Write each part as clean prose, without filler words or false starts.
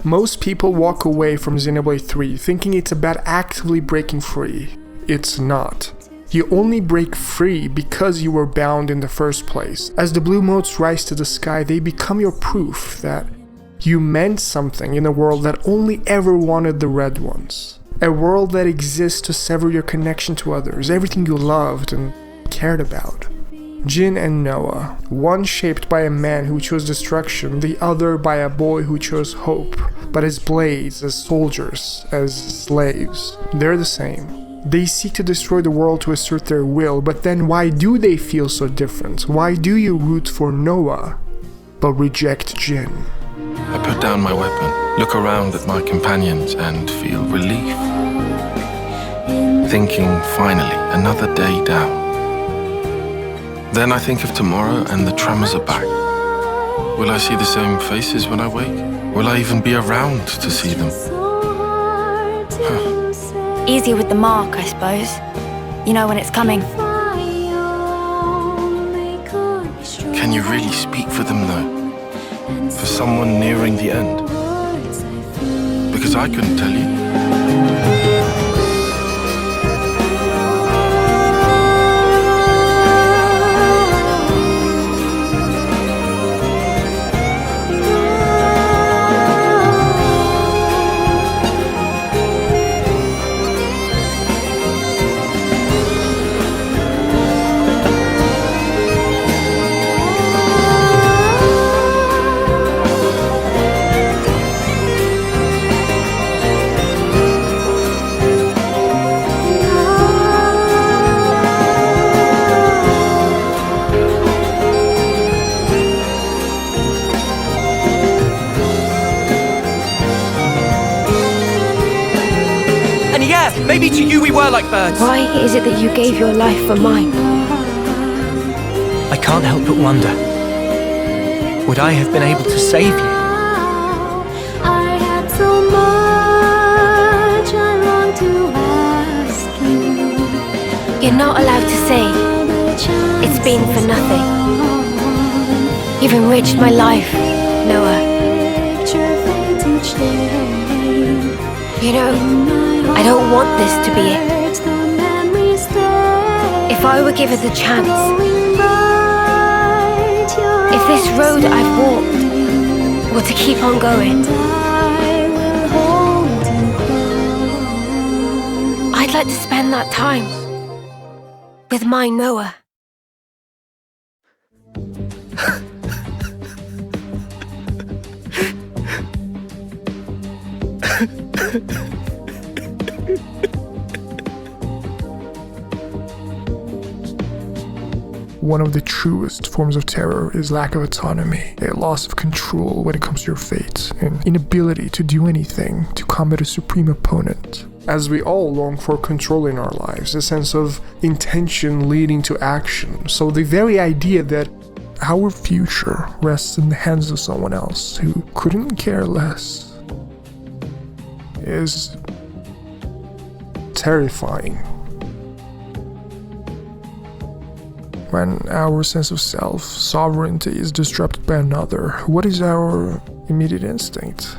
Most people walk away from Xenoblade 3 thinking it's about actively breaking free. It's not. You only break free because you were bound in the first place. As the blue motes rise to the sky, they become your proof that you meant something in a world that only ever wanted the red ones. A world that exists to sever your connection to others, everything you loved and cared about. Jin and Noah, one shaped by a man who chose destruction, the other by a boy who chose hope, but as blades, as soldiers, as slaves. They're the same. They seek to destroy the world to assert their will, but then why do they feel so different? Why do you root for Noah, but reject Jin? I put down my weapon, look around at my companions and feel relief. Thinking, finally, another day down. Then I think of tomorrow and the tremors are back. Will I see the same faces when I wake? Will I even be around to see them? Easier with the mark, I suppose. You know when it's coming. Can you really speak for them though? For someone nearing the end? Because I couldn't tell you. Maybe to you we were like birds. Why is it that you gave your life for mine? I can't help but wonder. Would I have been able to save you? I had so much I long to ask you. You're not allowed to say it's been for nothing. You've enriched my life, Noah. You know, I don't want this to be it. If I were given the chance, if this road I've walked were to keep on going, I'd like to spend that time with my Noah. One of the truest forms of terror is lack of autonomy, a loss of control when it comes to your fate, an inability to do anything to combat a supreme opponent. As we all long for control in our lives, a sense of intention leading to action, so the very idea that our future rests in the hands of someone else who couldn't care less is terrifying. When our sense of self, sovereignty is disrupted by another, what is our immediate instinct?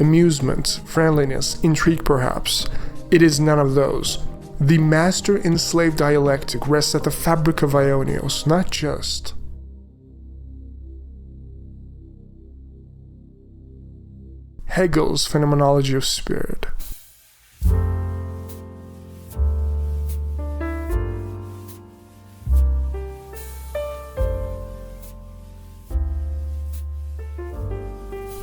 Amusement, friendliness, intrigue perhaps. It is none of those. The master-enslaved dialectic rests at the fabric of Aionios, not just. Hegel's phenomenology of spirit.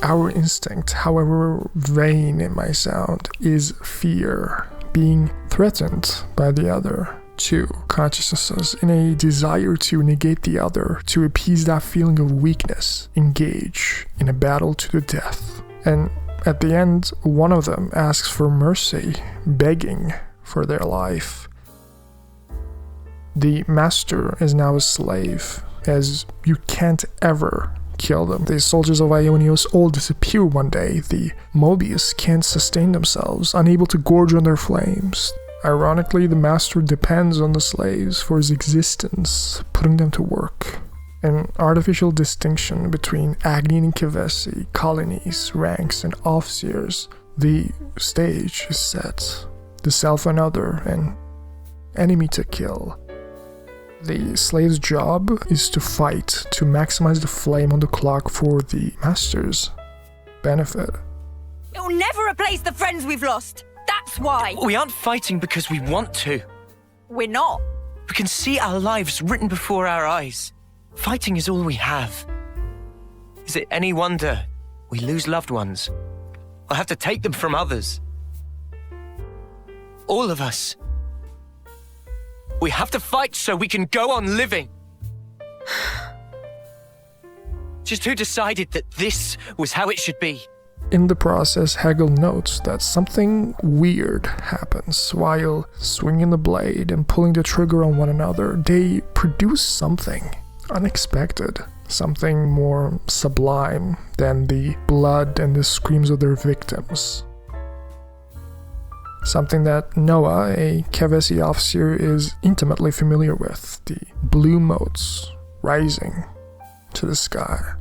Our instinct, however vain it might sound, is fear, being threatened by the other. 2. Consciousness in a desire to negate the other, to appease that feeling of weakness, engage in a battle to the death. And at the end, one of them asks for mercy, begging for their life. The master is now a slave, as you can't ever kill them. The soldiers of Aionios all disappear one day. The Moebius can't sustain themselves, unable to gorge on their flames. Ironically, the master depends on the slaves for his existence, putting them to work. an artificial distinction between Agni and Kevesi, colonies, ranks, and officers. The stage is set. The self another, an enemy to kill. The slave's job is to fight, to maximize the flame on the clock for the master's benefit. It'll never replace the friends we've lost. That's why. We aren't fighting because we want to. We're not. We can see our lives written before our eyes. Fighting is all we have. Is it any wonder we lose loved ones? Or have to take them from others? All of us. We have to fight so we can go on living. Just who decided that this was how it should be? In the process, Hegel notes that something weird happens while swinging the blade and pulling the trigger on one another. They produce something unexpected, something more sublime than the blood and the screams of their victims. Something that Noah, a Kevesi officer, is intimately familiar with, the blue motes rising to the sky.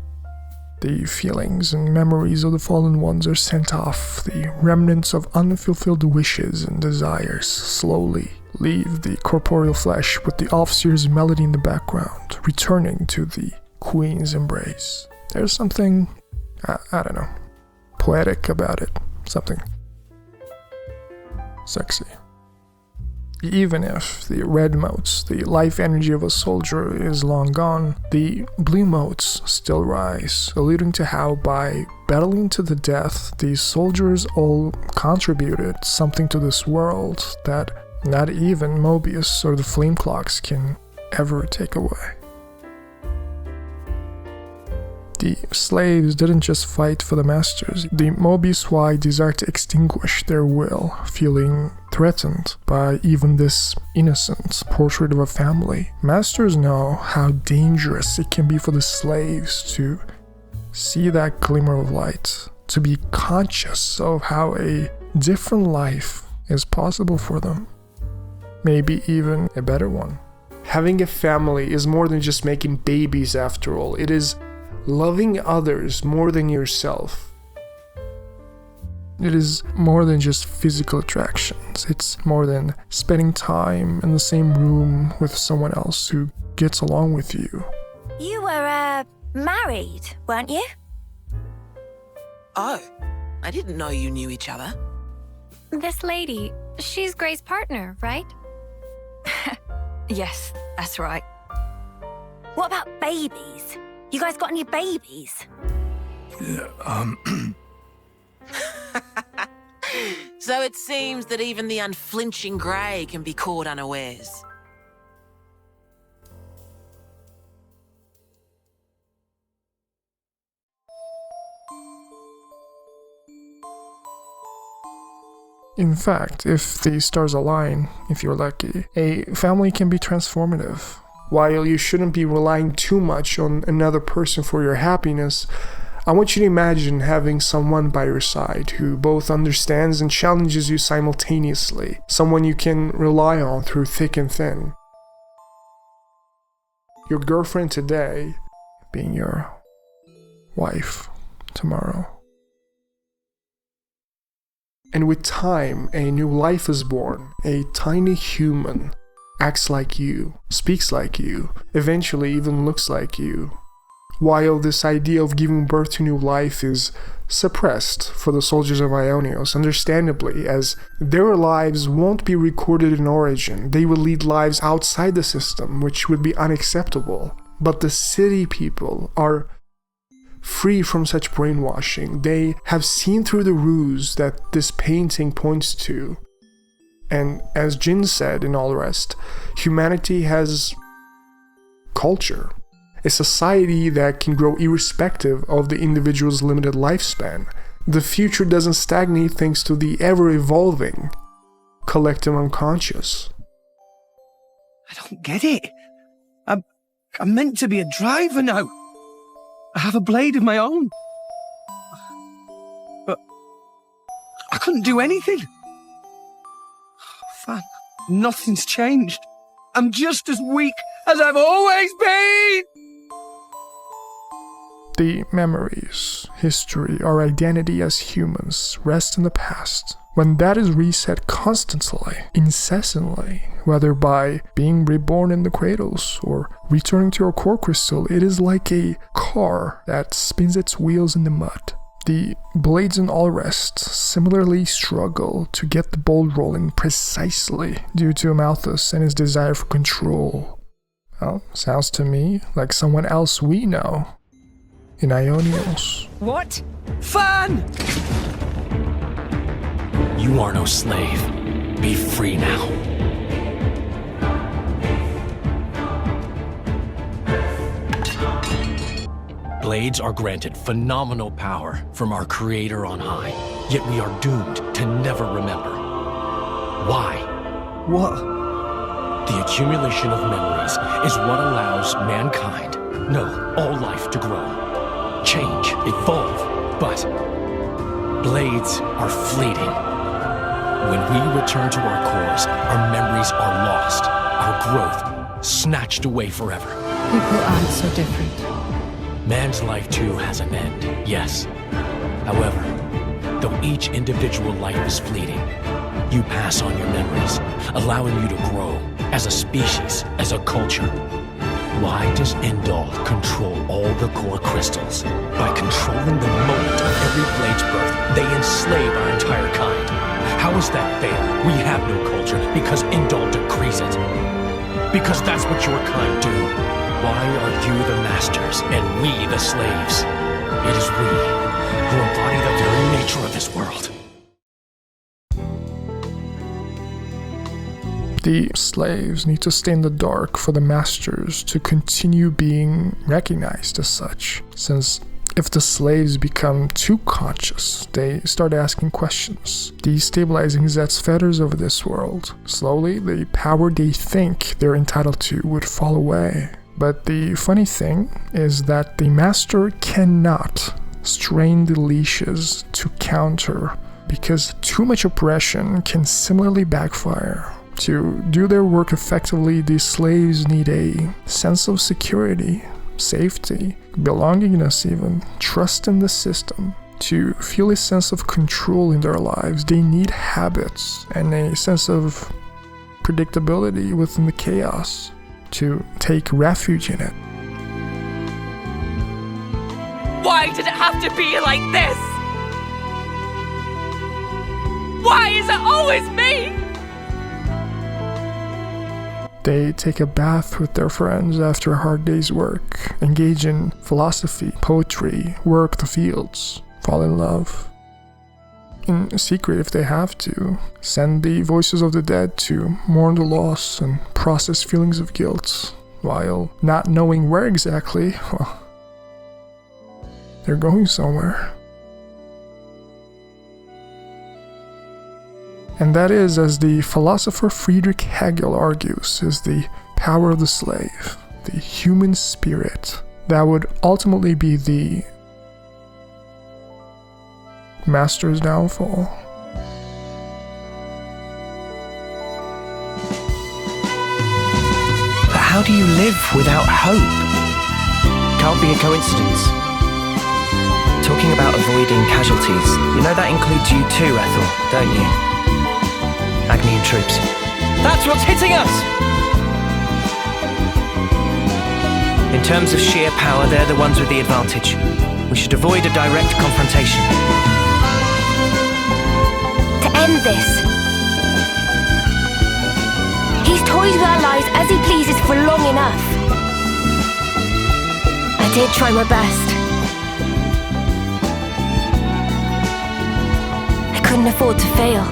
The feelings and memories of the fallen ones are sent off. The remnants of unfulfilled wishes and desires slowly leave the corporeal flesh with the officer's melody in the background, returning to the queen's embrace. There's something, I don't know, poetic about it. Something sexy. Even if the red motes, the life energy of a soldier, is long gone, the blue motes still rise, alluding to how by battling to the death, these soldiers all contributed something to this world that not even Moebius or the flame clocks can ever take away. The slaves didn't just fight for the masters. The Moebius Y desire to extinguish their will, feeling threatened by even this innocent portrait of a family. Masters know how dangerous it can be for the slaves to see that glimmer of light, to be conscious of how a different life is possible for them. Maybe even a better one. Having a family is more than just making babies after all. It is loving others more than yourself. It is more than just physical attractions. It's more than spending time in the same room with someone else who gets along with you. You were, married, weren't you? Oh, I didn't know you knew each other. This lady, she's Gray's partner, right? Yes, that's right. What about babies? You guys got any babies? So it seems that even the unflinching Grey can be caught unawares. In fact, if the stars align, if you're lucky, a family can be transformative. While you shouldn't be relying too much on another person for your happiness, I want you to imagine having someone by your side who both understands and challenges you simultaneously, someone you can rely on through thick and thin. Your girlfriend today being your wife tomorrow. And with time, a new life is born, a tiny human acts like you, speaks like you, eventually even looks like you. While this idea of giving birth to new life is suppressed for the soldiers of Aionios, understandably, as their lives won't be recorded in origin, they will lead lives outside the system, which would be unacceptable. But the city people are free from such brainwashing. They have seen through the ruse that this painting points to. And as Jin said in Alrest, humanity has culture, a society that can grow irrespective of the individual's limited lifespan. The future doesn't stagnate thanks to the ever-evolving collective unconscious. I don't get it. I'm meant to be a driver now. I have a blade of my own. But I couldn't do anything. Fan, nothing's changed. I'm just as weak as I've always been. The memories, history, our identity as humans rest in the past. When that is reset constantly, incessantly, whether by being reborn in the cradles or returning to our core crystal, it is like a car that spins its wheels in the mud. The blades in Alrest similarly struggle to get the ball rolling precisely due to Malthus and his desire for control. Well, sounds to me like someone else we know in Aionios. What? Fan! You are no slave. Be free now. Blades are granted phenomenal power from our creator on high, yet we are doomed to never remember. Why? What? The accumulation of memories is what allows mankind, no, all life to grow, change, evolve, but blades are fleeting. When we return to our cores, our memories are lost, our growth snatched away forever. People aren't so different. Man's life too has an end, yes. However, though each individual life is fleeting, you pass on your memories, allowing you to grow as a species, as a culture. Why does Indol control all the core crystals? By controlling the moment of every blade's birth, they enslave our entire kind. How is that fair? We have no culture because Indol decrees it. Because that's what your kind do. Why are you the masters and we the slaves? It is we who embody the very nature of this world. The slaves need to stay in the dark for the masters to continue being recognized as such, since if the slaves become too conscious, they start asking questions, destabilizing Zet's fetters over this world. Slowly, the power they think they're entitled to would fall away. But the funny thing is that the master cannot strain the leashes to counter, because too much oppression can similarly backfire. To do their work effectively, the slaves need a sense of security, safety, belongingness even, trust in the system. To feel a sense of control in their lives, they need habits and a sense of predictability within the chaos, to take refuge in it. Why did it have to be like this? Why is it always me? They take a bath with their friends after a hard day's work, engage in philosophy, poetry, work the fields, fall in love. In secret if they have to, send the voices of the dead to mourn the loss and process feelings of guilt, while not knowing where exactly, well, they're going somewhere. And that is, as the philosopher Friedrich Hegel argues, is the power of the slave, the human spirit, that would ultimately be the master's downfall. But how do you live without hope? Can't be a coincidence. Talking about avoiding casualties, you know that includes you too, Ethel, don't you? Agnian troops. That's what's hitting us! In terms of sheer power, they're the ones with the advantage. We should avoid a direct confrontation. To end this, he's toyed with our lives as he pleases for long enough. I did try my best. I couldn't afford to fail.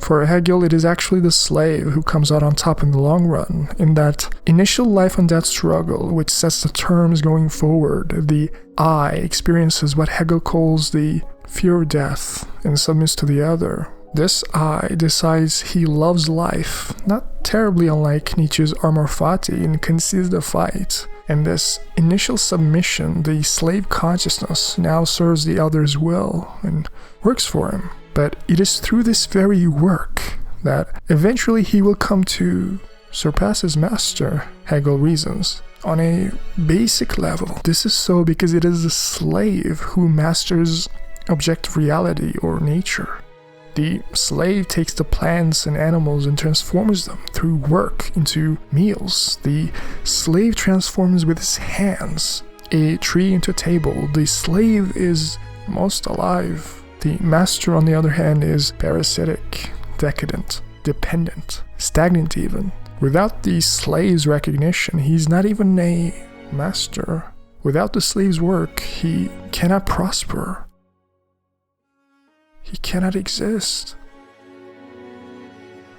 For Hegel, it is actually the slave who comes out on top in the long run, in that initial life and death struggle which sets the terms going forward. The I experiences what Hegel calls the fear of death and submits to the other. This I decides he loves life, not terribly unlike Nietzsche's Amor Fati, and concedes the fight. And this initial submission, the slave consciousness, now serves the other's will and works for him. But it is through this very work that eventually he will come to surpass his master, Hegel reasons. On a basic level, this is so because it is the slave who masters objective reality or nature. The slave takes the plants and animals and transforms them through work into meals. The slave transforms with his hands a tree into a table. The slave is most alive. The master, on the other hand, is parasitic, decadent, dependent, stagnant even. Without the slave's recognition, he's not even a master. Without the slave's work, he cannot prosper. He cannot exist.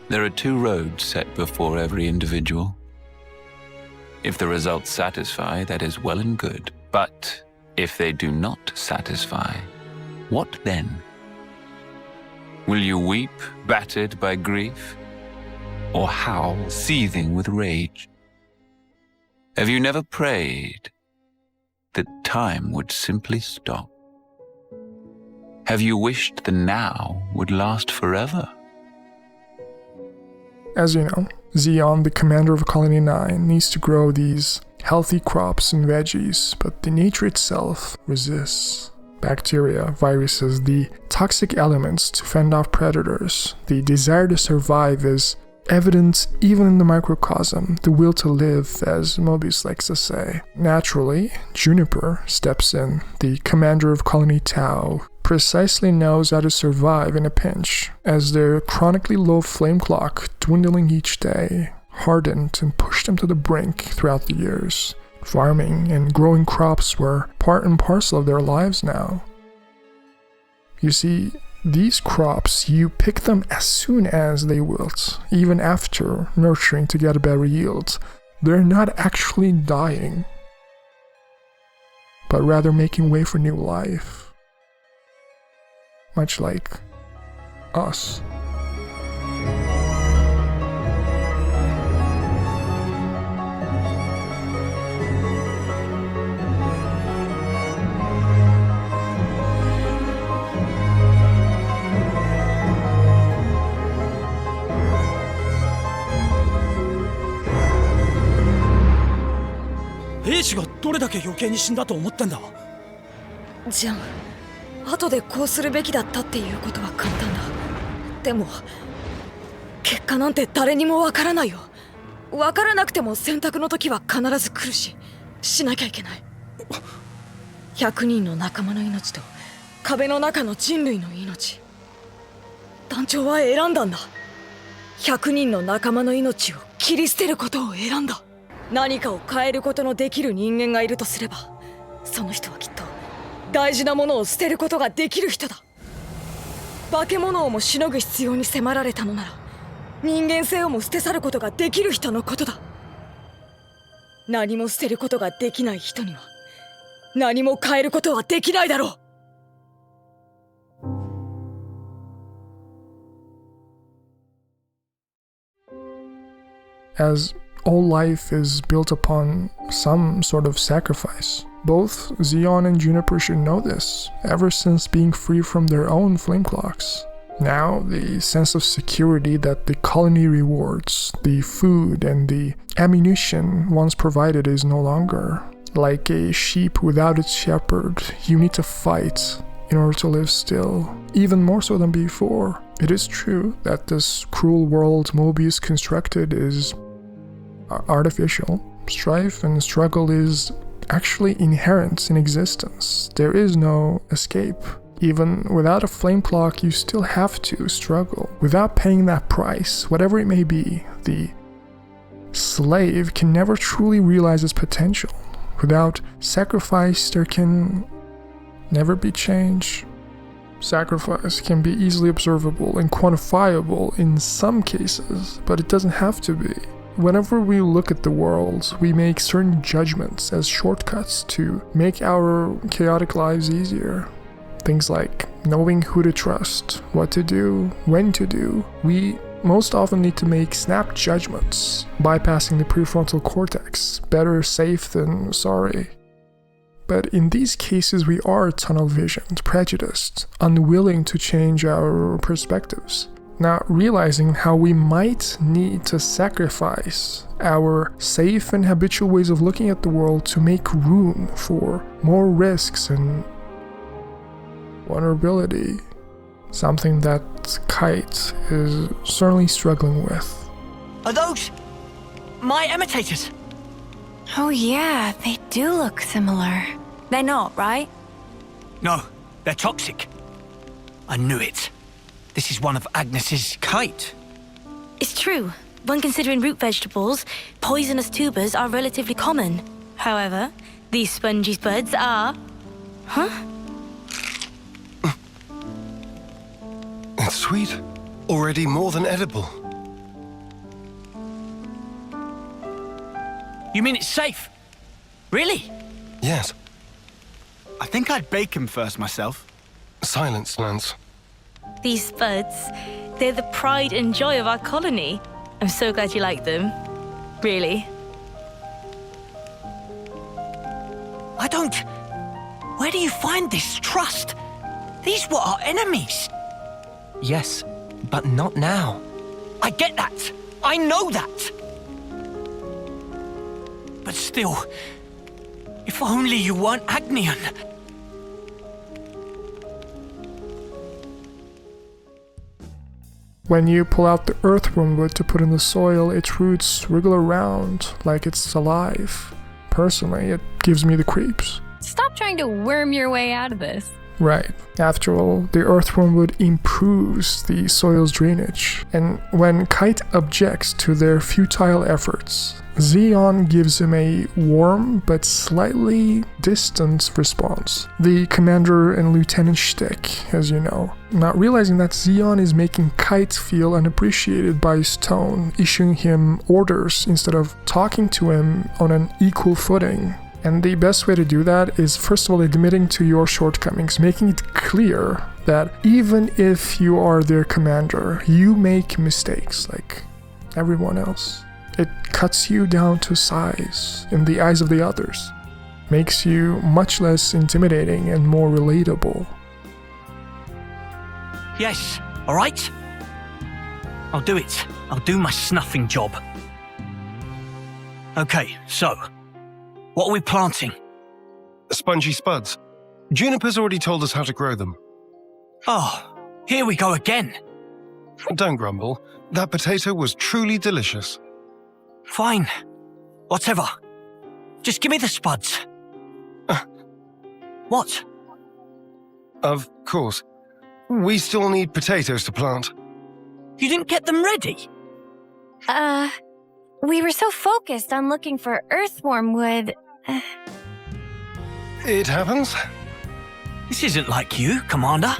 There are two roads set before every individual. If the results satisfy, that is well and good. But if they do not satisfy, what then? Will you weep, battered by grief? Or howl, seething with rage? Have you never prayed that time would simply stop? Have you wished the now would last forever? As you know, Zeon, the commander of Colony 9, needs to grow these healthy crops and veggies, but the nature itself resists. Bacteria, viruses, the toxic elements to fend off predators, the desire to survive is evident even in the microcosm, the will to live, as Moebius likes to say. Naturally, Juniper steps in, the commander of Colony Tau, precisely knows how to survive in a pinch, as their chronically low flame clock, dwindling each day, hardened and pushed them to the brink throughout the years. Farming and growing crops were part and parcel of their lives now. You see, these crops, you pick them as soon as they wilt, even after nurturing to get a better yield. They're not actually dying, but rather making way for new life. Much like us.兵士がどれだけ余計に死んだと思ってんだ。じゃあ後でこうするべきだったっていうことは簡単だ。でも結果なんて誰にもわからないよ。わからなくても選択の時は必ず来るし、しなきゃいけない。100人の仲間の命と壁の中の人類の命。団長は選んだんだ。100人の仲間の命を切り捨てることを選んだ。何かを変えることのできる人間がいるとすれば、その人はきっと大事なものを捨てることができる人だ。化け物をもしのぐ必要に迫られたのなら、人間性をも捨て去ることができる人のことだ。何も捨てることができない人には何も変えることはできないだろう。As all life is built upon some sort of sacrifice. Both Zeon and Juniper should know this, ever since being free from their own flame clocks. Now, the sense of security that the colony rewards, the food and the ammunition once provided is no longer. Like a sheep without its shepherd, you need to fight in order to live still, even more so than before. It is true that this cruel world Moebius constructed is artificial. Strife and struggle is actually inherent in existence. There is no escape. Even without a flame clock, you still have to struggle. Without paying that price, whatever it may be, the slave can never truly realize its potential. Without sacrifice, there can never be change. Sacrifice can be easily observable and quantifiable in some cases, but it doesn't have to be. Whenever we look at the world, we make certain judgments as shortcuts to make our chaotic lives easier. Things like knowing who to trust, what to do, when to do. We most often need to make snap judgments, bypassing the prefrontal cortex. Better safe than sorry. But in these cases, we are tunnel visioned, prejudiced, unwilling to change our perspectives. not realizing how we might need to sacrifice our safe and habitual ways of looking at the world to make room for more risks and vulnerability. Something that Kite is certainly struggling with. Are those my imitators? Oh yeah, they do look similar. They're not, right? No, they're toxic. I knew it. This is one of Agnes's Kite. It's true. When considering root vegetables, poisonous tubers are relatively common. However, these spongy spuds are... Huh? It's sweet. Already more than edible. You mean it's safe? Really? Yes. I think I'd bake him first myself. Silence, Lance. These spuds, they're the pride and joy of our colony. I'm so glad you like them. Really. I don't... Where do you find this trust? These were our enemies. Yes, but not now. I get that. I know that. But still, if only you weren't Agnian. When you pull out the earthworm wood to put in the soil, its roots wriggle around like it's alive. Personally, it gives me the creeps. Stop trying to worm your way out of this. Right. After all, the earthworm wood improves the soil's drainage. And when Kite objects to their futile efforts, Zeon gives him a warm but slightly distant response. The commander and lieutenant shtick, as you know. Not realizing that Zeon is making Kite feel unappreciated by his tone, issuing him orders instead of talking to him on an equal footing. And the best way to do that is, first of all, admitting to your shortcomings, making it clear that even if you are their commander, you make mistakes like everyone else. It cuts you down to size in the eyes of the others, makes you much less intimidating and more relatable. Yes, all right? I'll do it. I'll do my snuffing job. Okay, so... what are we planting? Spongy spuds. Juniper's already told us how to grow them. Oh, here we go again. Don't grumble. That potato was truly delicious. Fine. Whatever. Just give me the spuds. What? Of course. We still need potatoes to plant. You didn't get them ready? We were so focused on looking for earthworm wood. It happens. This isn't like you, Commander.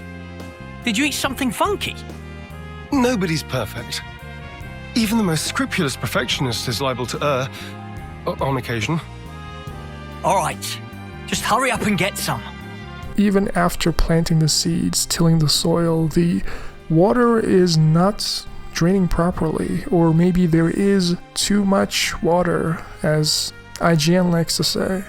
Did you eat something funky? Nobody's perfect. Even the most scrupulous perfectionist is liable to err, on occasion. All right. Just hurry up and get some. Even after planting the seeds, tilling the soil, the water is not draining properly, or maybe there is too much water, as IGN likes to say.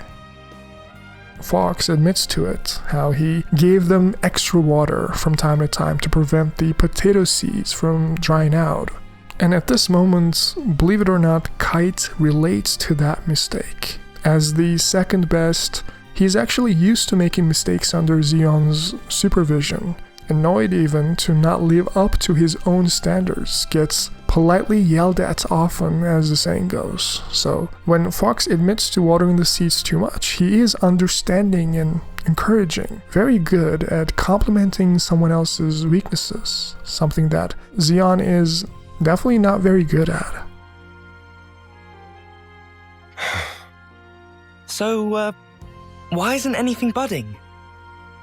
Fox admits to it, how he gave them extra water from time to time to prevent the potato seeds from drying out. And at this moment, believe it or not, Kite relates to that mistake. As the second best, he's actually used to making mistakes under Zeon's supervision. Annoyed even to not live up to his own standards, gets politely yelled at often, as the saying goes. So when Fox admits to watering the seeds too much, he is understanding and encouraging, very good at complimenting someone else's weaknesses, something that Zeon is definitely not very good at. So, why isn't anything budding?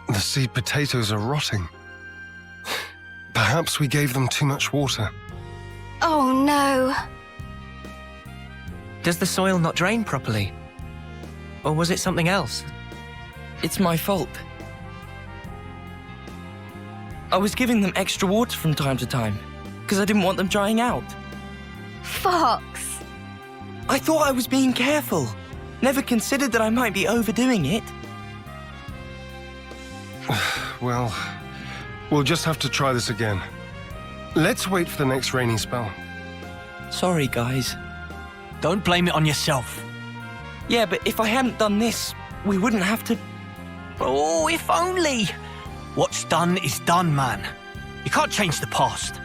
The seed potatoes are rotting. Perhaps we gave them too much water. Oh no. Does the soil not drain properly? Or was it something else? It's my fault. I was giving them extra water from time to time, because I didn't want them drying out. Fox. I thought I was being careful. Never considered that I might be overdoing it. Well, we'll just have to try this again. Let's wait for the next rainy spell. Sorry, guys. Don't blame it on yourself. Yeah, but if I hadn't done this, we wouldn't have to... Oh, if only! What's done is done, man. You can't change the past.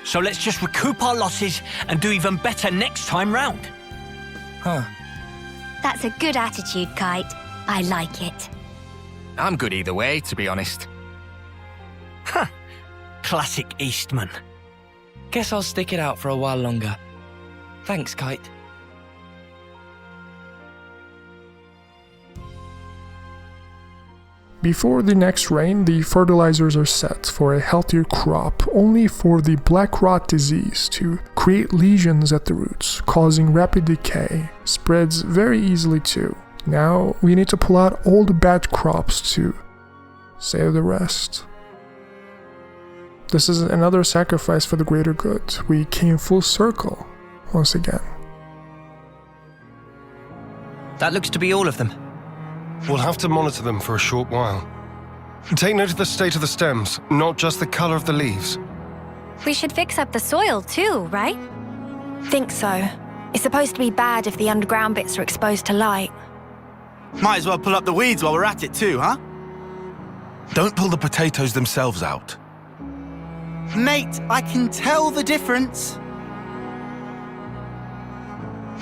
So let's just recoup our losses and do even better next time round. Huh. That's a good attitude, Kite. I like it. I'm good either way, to be honest. Huh. Classic Eastman. Guess I'll stick it out for a while longer. Thanks, Kite. Before the next rain, the fertilizers are set for a healthier crop, only for the black rot disease to create lesions at the roots, causing rapid decay. Spreads very easily too. Now we need to pull out all the bad crops to save the rest. This is another sacrifice for the greater good. We came full circle once again. That looks to be all of them. We'll have to monitor them for a short while. Take note of the state of the stems, not just the color of the leaves. We should fix up the soil too, right? Think so. It's supposed to be bad if the underground bits are exposed to light. Might as well pull up the weeds while we're at it too, huh? Don't pull the potatoes themselves out. Mate, I can tell the difference.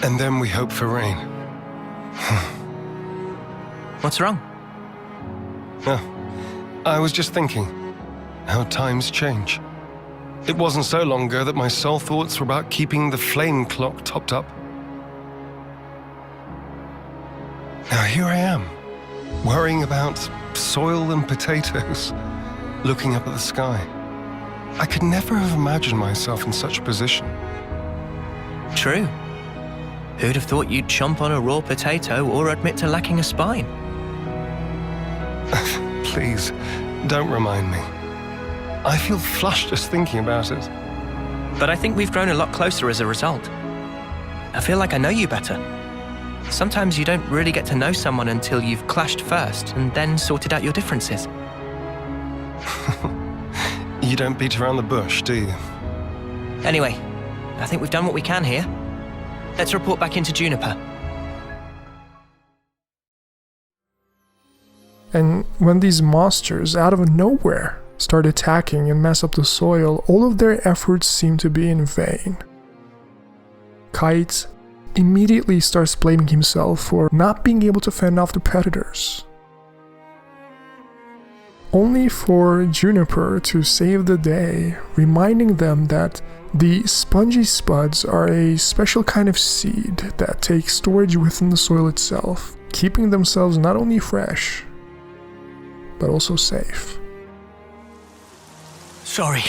And then we hope for rain. What's wrong? Oh, I was just thinking how times change. It wasn't so long ago that my sole thoughts were about keeping the flame clock topped up. Now here I am, worrying about soil and potatoes, looking up at the sky. I could never have imagined myself in such a position. True. Who'd have thought you'd chomp on a raw potato or admit to lacking a spine? Please, don't remind me. I feel flushed just thinking about it. But I think we've grown a lot closer as a result. I feel like I know you better. Sometimes you don't really get to know someone until you've clashed first and then sorted out your differences. You don't beat around the bush, do you? Anyway, I think we've done what we can here. Let's report back into Juniper. And when these monsters, out of nowhere, start attacking and mess up the soil, all of their efforts seem to be in vain. Kite immediately starts blaming himself for not being able to fend off the predators. Only for Juniper to save the day, reminding them that the spongy spuds are a special kind of seed that takes storage within the soil itself, keeping themselves not only fresh, but also safe. Sorry,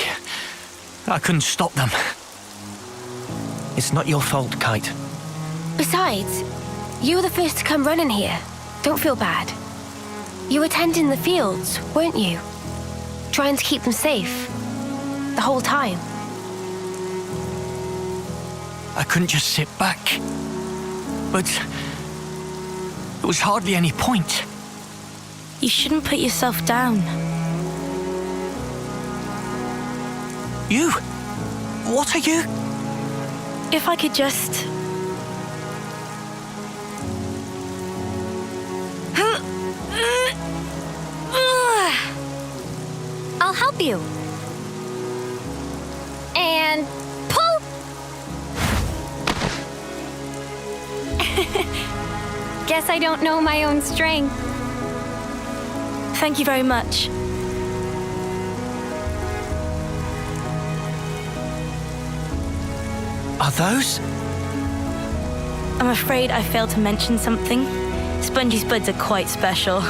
I couldn't stop them. It's not your fault, Kite. Besides, you were the first to come running here. Don't feel bad. You were tending the fields, weren't you? Trying to keep them safe. The whole time. I couldn't just sit back. But there was hardly any point. You shouldn't put yourself down. You? What are you? If I could just... I'll help you. And pull! Guess I don't know my own strength. Thank you very much. Are those? I'm afraid I failed to mention something. Spongy spuds are quite special.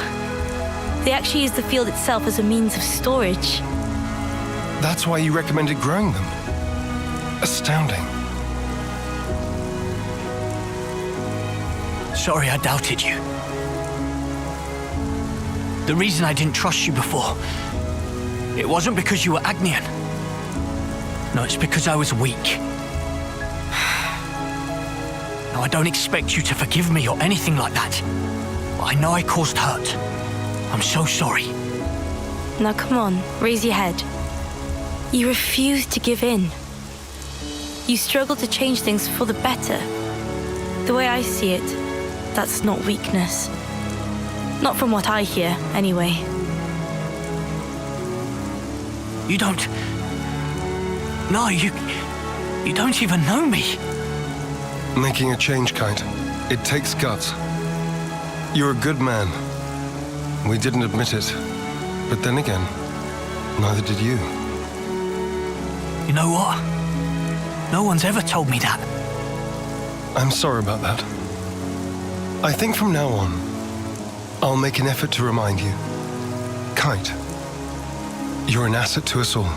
They actually use the field itself as a means of storage. That's why you recommended growing them. Astounding. Sorry I doubted you. The reason I didn't trust you before, it wasn't because you were Agnian. No, it's because I was weak. Now, I don't expect you to forgive me or anything like that. But I know I caused hurt. I'm so sorry. Now come on, raise your head. You refuse to give in. You struggle to change things for the better. The way I see it, that's not weakness. Not from what I hear, anyway. You don't... No, you don't even know me. Making a change, Kite. It takes guts. You're a good man. We didn't admit it. But then again, neither did you. You know what? No one's ever told me that. I'm sorry about that. I think from now on, I'll make an effort to remind you. Kite, you're an asset to us all.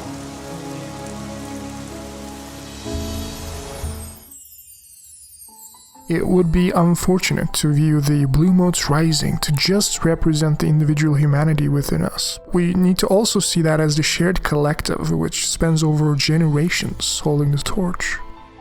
It would be unfortunate to view the Blue Motes rising to just represent the individual humanity within us. We need to also see that as the shared collective which spans over generations holding the torch.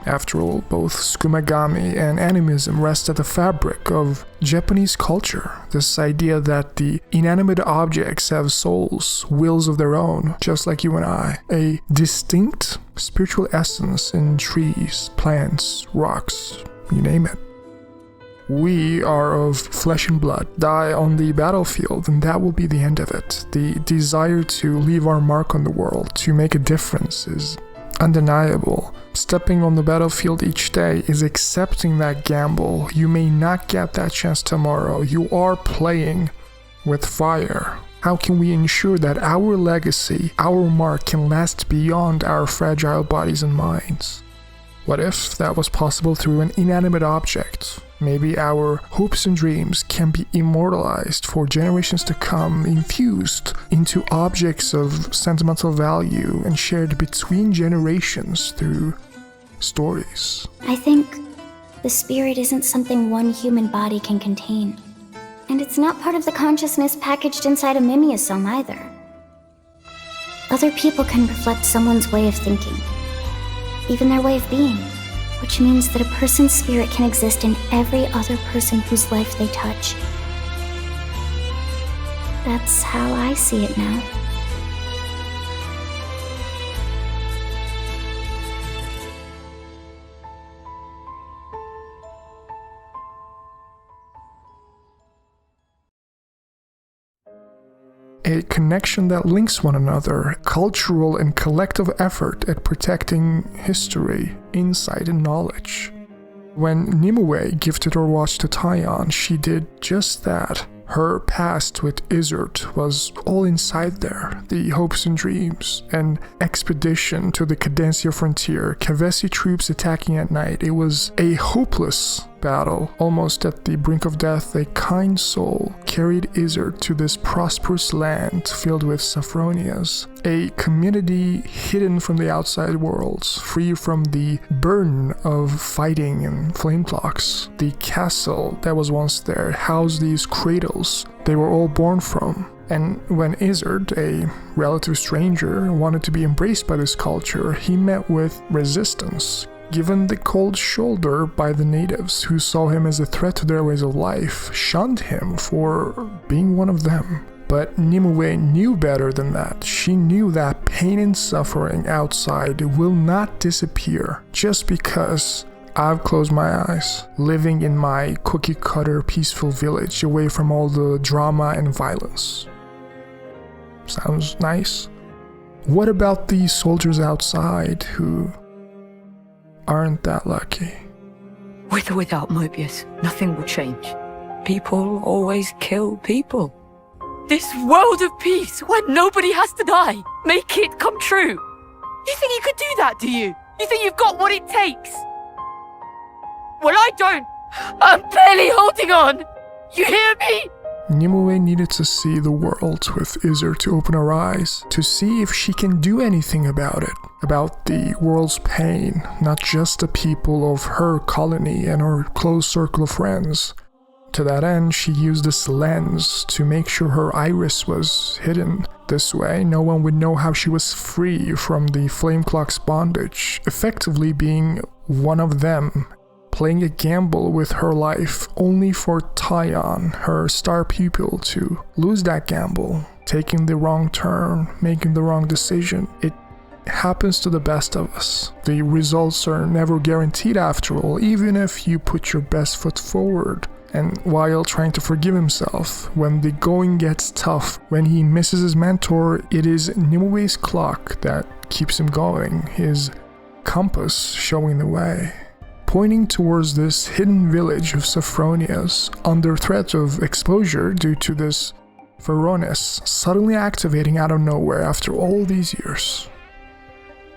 After all, both Skumagami and Animism rest at the fabric of Japanese culture, this idea that the inanimate objects have souls, wills of their own, just like you and I, a distinct spiritual essence in trees, plants, rocks, you name it. We are of flesh and blood, die on the battlefield, and that will be the end of it. The desire to leave our mark on the world, to make a difference, is undeniable. Stepping on the battlefield each day is accepting that gamble. You may not get that chance tomorrow. You are playing with fire. How can we ensure that our legacy, our mark, can last beyond our fragile bodies and minds? What if that was possible through an inanimate object? Maybe our hopes and dreams can be immortalized for generations to come, infused into objects of sentimental value and shared between generations through stories. I think the spirit isn't something one human body can contain. And it's not part of the consciousness packaged inside a mimeosome either. Other people can reflect someone's way of thinking, even their way of being, which means that a person's spirit can exist in every other person whose life they touch. That's how I see it now. A connection that links one another, cultural and collective effort at protecting history, insight, and knowledge. When Nimue gifted her watch to Taion, she did just that. Her past with Assert was all inside there, the hopes and dreams, an expedition to the Cadencia frontier, Kavesi troops attacking at night. It was a hopeless battle. Almost at the brink of death, a kind soul carried Assert to this prosperous land filled with Sophronias, a community hidden from the outside world, free from the burden of fighting and flame clocks. The castle that was once there housed these cradles they were all born from. And when Assert, a relative stranger, wanted to be embraced by this culture, he met with resistance, given the cold shoulder by the natives who saw him as a threat to their ways of life, shunned him for being one of them. But Nimue knew better than that. She knew that pain and suffering outside will not disappear just because I've closed my eyes, living in my cookie-cutter peaceful village away from all the drama and violence. Sounds nice. What about the soldiers outside who aren't that lucky? With or without Moebius, nothing will change. People always kill people. This world of peace where nobody has to die. Make it come true. You think you could do that, do you? You think you've got what it takes? Well, I don't. I'm barely holding on. You hear me? Nimue needed to see the world with Assert to open her eyes, to see if she can do anything about it, about the world's pain, not just the people of her colony and her close circle of friends. To that end, she used this lens to make sure her iris was hidden. This way, no one would know how she was free from the flame clock's bondage, effectively being one of them, playing a gamble with her life only for Taion, her star pupil, to lose that gamble, taking the wrong turn, making the wrong decision. It happens to the best of us. The results are never guaranteed after all, even if you put your best foot forward. And while trying to forgive himself, when the going gets tough, when he misses his mentor, it is Nimue's clock that keeps him going, his compass showing the way, pointing towards this hidden village of Sophronias under threat of exposure due to this Veronis suddenly activating out of nowhere after all these years.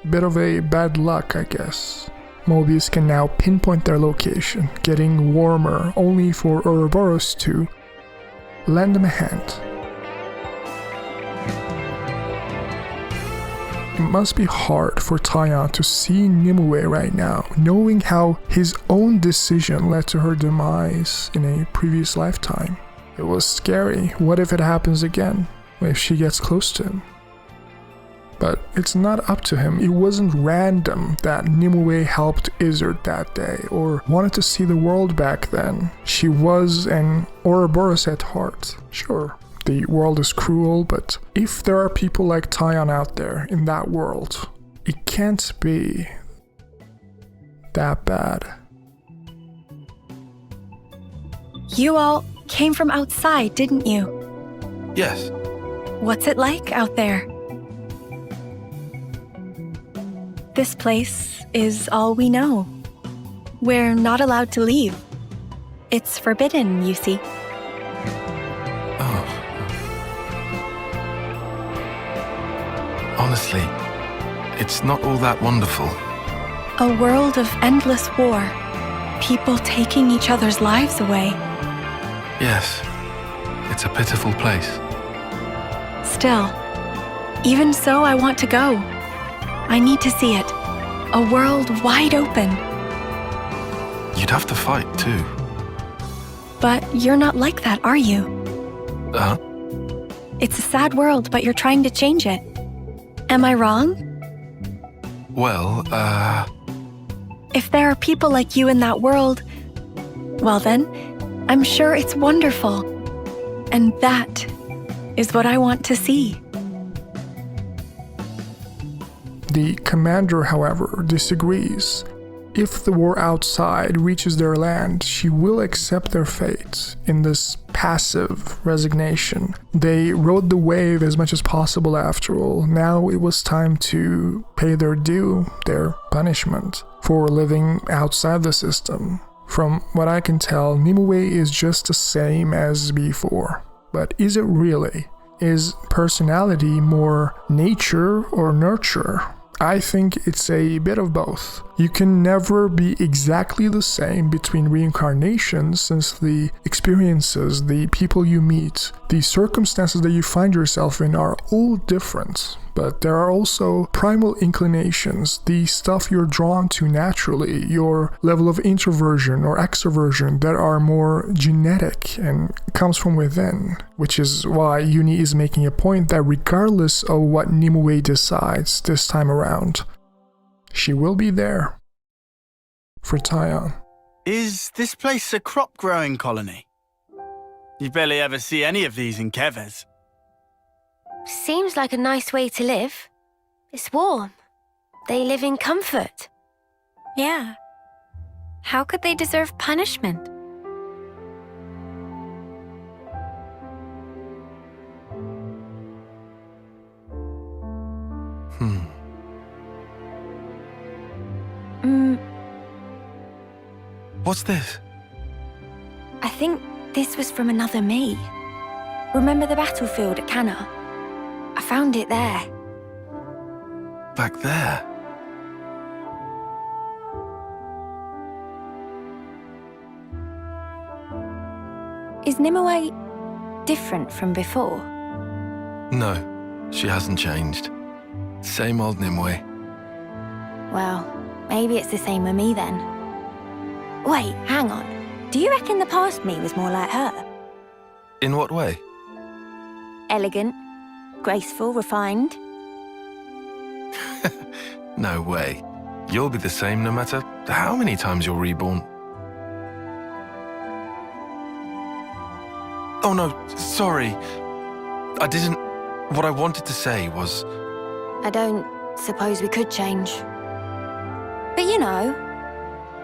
Bit of a bad luck, I guess. Moebius can now pinpoint their location, getting warmer only for Ouroboros to lend him a hand. It must be hard for Taion to see Nimue right now, knowing how his own decision led to her demise in a previous lifetime. It was scary. What if it happens again? If she gets close to him? But it's not up to him. It wasn't random that Nimue helped Izzard that day, or wanted to see the world back then. She was an Ouroboros at heart. Sure, the world is cruel, but if there are people like Taion out there in that world, it can't be that bad. You all came from outside, didn't you? Yes. What's it like out there? This place is all we know. We're not allowed to leave. It's forbidden, you see. Oh. Honestly, it's not all that wonderful. A world of endless war. People taking each other's lives away. Yes, it's a pitiful place. Still, even so, I want to go. I need to see it. A world wide open. You'd have to fight, too. But you're not like that, are you? Huh? It's a sad world, but you're trying to change it. Am I wrong? Well, If there are people like you in that world, well then, I'm sure it's wonderful. And that is what I want to see. The commander, however, disagrees. If the war outside reaches their land, she will accept their fate in this passive resignation. They rode the wave as much as possible after all. Now it was time to pay their due, their punishment, for living outside the system. From what I can tell, Nimue is just the same as before. But is it really? Is personality more nature or nurture? I think it's a bit of both. You can never be exactly the same between reincarnations, since the experiences, the people you meet, the circumstances that you find yourself in are all different. But there are also primal inclinations, the stuff you're drawn to naturally, your level of introversion or extroversion that are more genetic and comes from within, which is why Uni is making a point that regardless of what Nimue decides this time around, she will be there for Taion. Is this place a crop-growing colony? You barely ever see any of these in Keves. Seems like a nice way to live. It's warm. They live in comfort. Yeah. How could they deserve punishment? What's this? I think this was from another me. Remember the battlefield at Cana? I found it there. Back there? Is Nimue different from before? No, she hasn't changed. Same old Nimue. Well, maybe it's the same with me then. Wait, hang on. Do you reckon the past me was more like her? In what way? Elegant, graceful, refined. No way. You'll be the same no matter how many times you're reborn. Oh no, sorry. What I wanted to say was... I don't suppose we could change. But you know,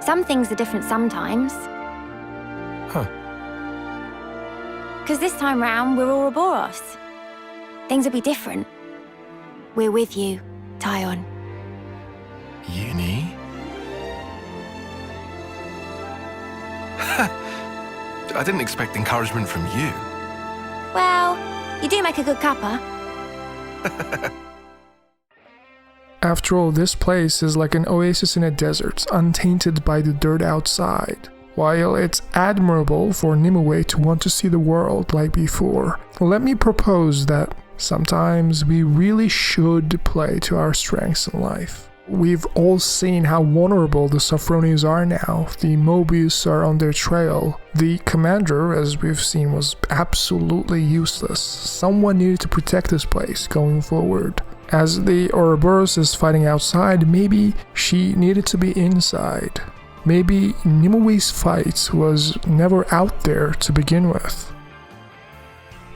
some things are different sometimes. Huh. Because this time round, we're Ouroboros. Things will be different. We're with you, Taion. Uni? I didn't expect encouragement from you. Well, you do make a good cuppa. After all, this place is like an oasis in a desert, untainted by the dirt outside. While it's admirable for Nimue to want to see the world like before, let me propose that sometimes we really should play to our strengths in life. We've all seen how vulnerable the Sophronians are now. The Moebius are on their trail. The commander, as we've seen, was absolutely useless. Someone needed to protect this place going forward. As the Ouroboros is fighting outside, maybe she needed to be inside. Maybe Nimue's fight was never out there to begin with.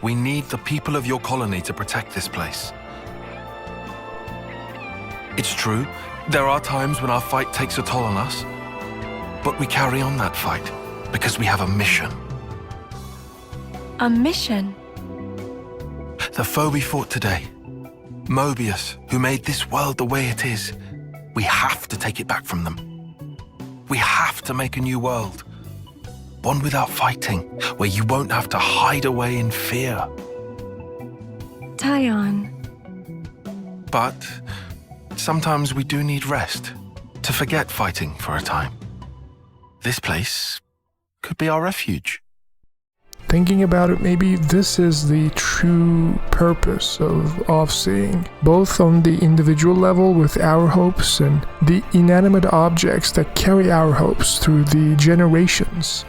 We need the people of your colony to protect this place. It's true, there are times when our fight takes a toll on us, but we carry on that fight because we have a mission. A mission? The foe we fought today, Moebius, who made this world the way it is, we have to take it back from them. We have to make a new world. One without fighting, where you won't have to hide away in fear. Taion. But sometimes we do need rest, to forget fighting for a time. This place could be our refuge. Thinking about it, maybe this is the true purpose of Offseeing, both on the individual level with our hopes and the inanimate objects that carry our hopes through the generations.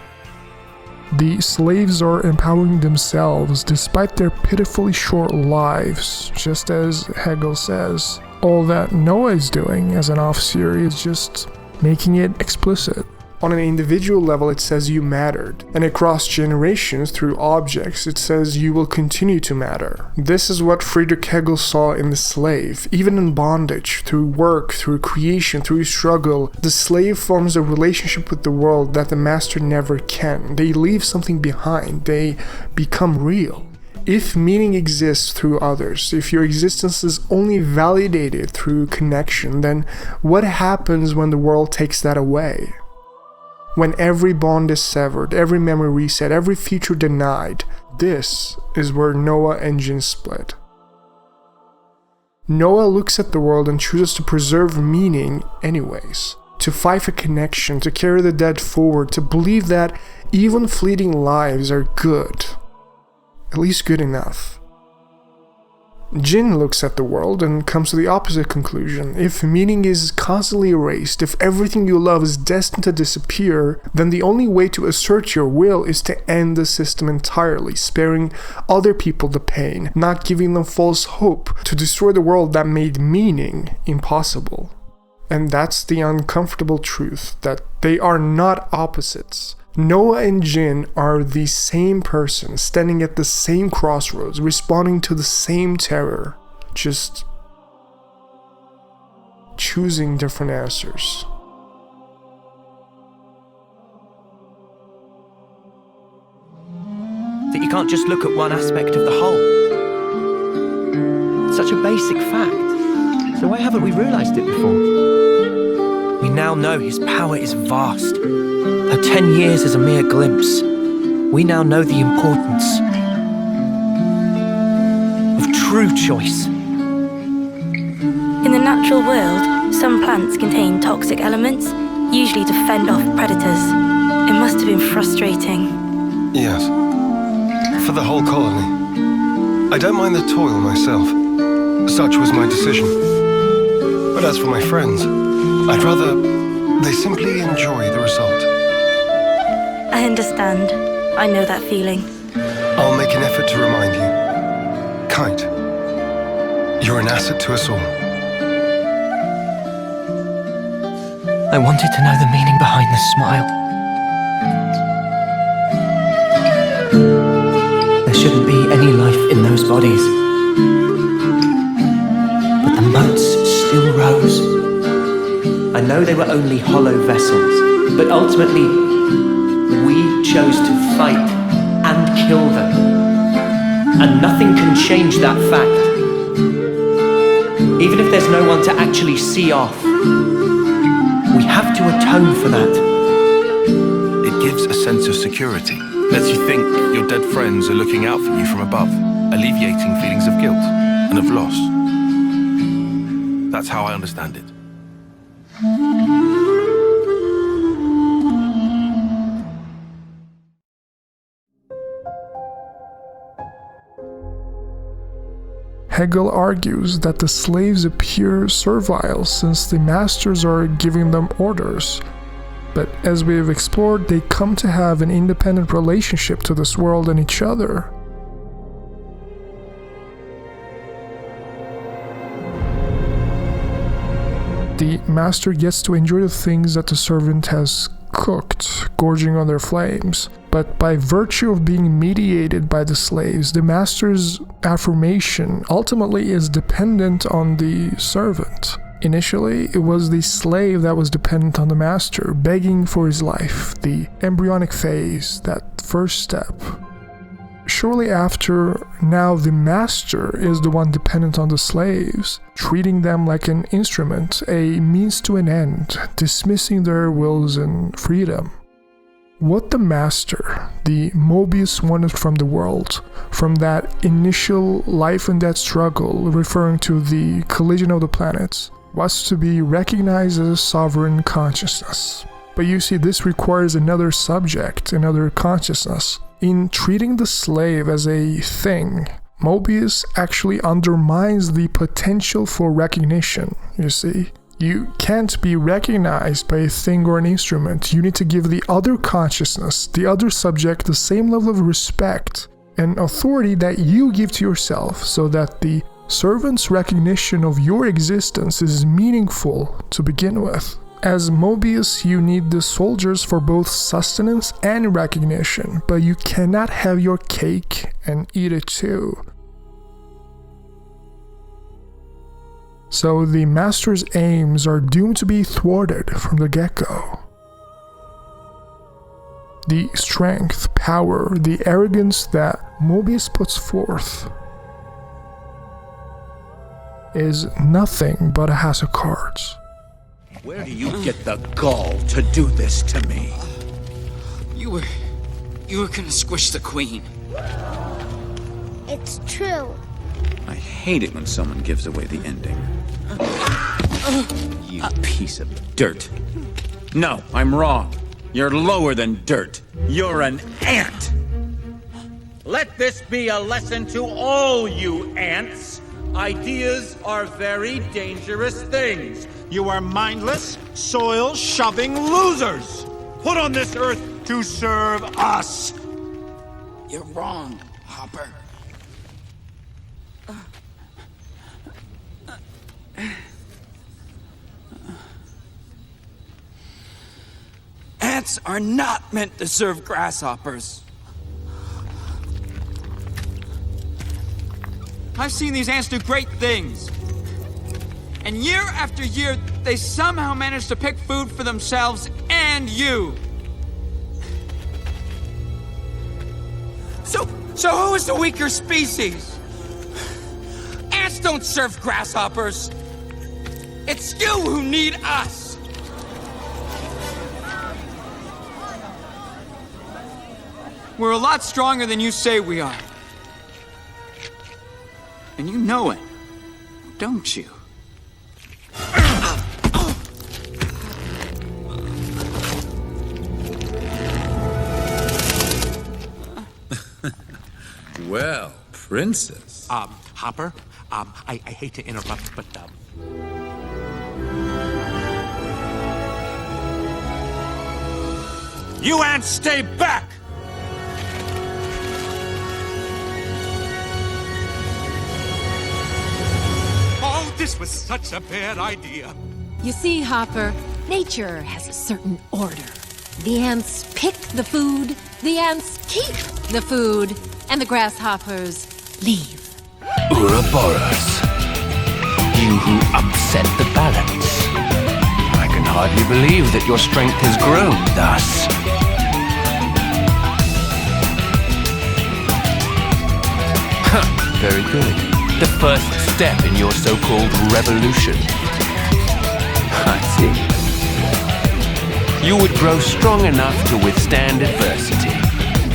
The slaves are empowering themselves despite their pitifully short lives, just as Hegel says. All that Noah is doing as an Offseer is just making it explicit. On an individual level, it says you mattered, and across generations through objects, it says you will continue to matter. This is what Friedrich Hegel saw in the slave. Even in bondage, through work, through creation, through struggle, the slave forms a relationship with the world that the master never can. They leave something behind. They become real. If meaning exists through others, if your existence is only validated through connection, then what happens when the world takes that away? When every bond is severed, every memory reset, every future denied, this is where Noah and Jin split. Noah looks at the world and chooses to preserve meaning anyways, to fight for connection, to carry the dead forward, to believe that even fleeting lives are good, at least good enough. Jin looks at the world and comes to the opposite conclusion. If meaning is constantly erased, if everything you love is destined to disappear, then the only way to assert your will is to end the system entirely, sparing other people the pain, not giving them false hope, to destroy the world that made meaning impossible. And that's the uncomfortable truth, that they are not opposites. Noah and Jin are the same person, standing at the same crossroads, responding to the same terror, just choosing different answers. That you can't just look at one aspect of the whole. It's such a basic fact. So why haven't we realized it before? We now know his power is vast. Her 10 years is a mere glimpse. We now know the importance of true choice. In the natural world, some plants contain toxic elements, usually to fend off predators. It must have been frustrating. Yes. For the whole colony. I don't mind the toil myself. Such was my decision. But as for my friends, I'd rather they simply enjoy the result. I understand. I know that feeling. I'll make an effort to remind you. Kite, you're an asset to us all. I wanted to know the meaning behind the smile. There shouldn't be any life in those bodies. But the Motes still grows. I know they were only hollow vessels, but ultimately, we chose to fight and kill them. And nothing can change that fact. Even if there's no one to actually see off, we have to atone for that. It gives a sense of security. Lets you think your dead friends are looking out for you from above, alleviating feelings of guilt and of loss. That's how I understand it. Hegel argues that the slaves appear servile since the masters are giving them orders. But as we have explored, they come to have an independent relationship to this world and each other. The master gets to enjoy the things that the servant has cooked, gorging on their flames. But by virtue of being mediated by the slaves, the master's affirmation ultimately is dependent on the servant. Initially, it was the slave that was dependent on the master, begging for his life, the embryonic phase, that first step. Shortly after, now the master is the one dependent on the slaves, treating them like an instrument, a means to an end, dismissing their wills and freedom. What the master, the Moebius, wanted from the world, from that initial life and death struggle referring to the collision of the planets, was to be recognized as a sovereign consciousness. But you see, this requires another subject, another consciousness. In treating the slave as a thing, Moebius actually undermines the potential for recognition, you see. You can't be recognized by a thing or an instrument. You need to give the other consciousness, the other subject, the same level of respect and authority that you give to yourself, so that the servant's recognition of your existence is meaningful to begin with. As Moebius, you need the soldiers for both sustenance and recognition, but you cannot have your cake and eat it too. So the master's aims are doomed to be thwarted from the get-go. The strength, power, the arrogance that Moebius puts forth is nothing but a house of cards. Where do you get the gall to do this to me? You were gonna squish the queen. It's true. I hate it when someone gives away the ending. You piece of dirt. No, I'm wrong. You're lower than dirt. You're an ant. Let this be a lesson to all you ants. Ideas are very dangerous things. You are mindless, soil-shoving losers, put on this earth to serve us. You're wrong, Hopper. Ants are not meant to serve grasshoppers. I've seen these ants do great things. And year after year, they somehow manage to pick food for themselves and you. So who is the weaker species? Ants don't serve grasshoppers. It's you who need us. We're a lot stronger than you say we are. And you know it, don't you? Well, princess. Hopper, I hate to interrupt, but, You ants stay back! Oh, this was such a bad idea. You see, Hopper, nature has a certain order. The ants pick the food, the ants keep the food, and the grasshoppers leave. Ouroboros, you who upset the balance. balance. I can hardly believe that your strength has grown thus. Very good. The first step in your so-called revolution. I see. You would grow strong enough to withstand adversity.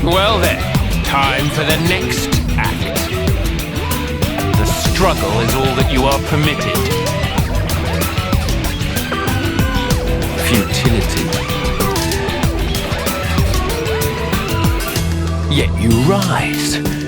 Well then, time for the next act. The struggle is all that you are permitted. Futility. Yet you rise.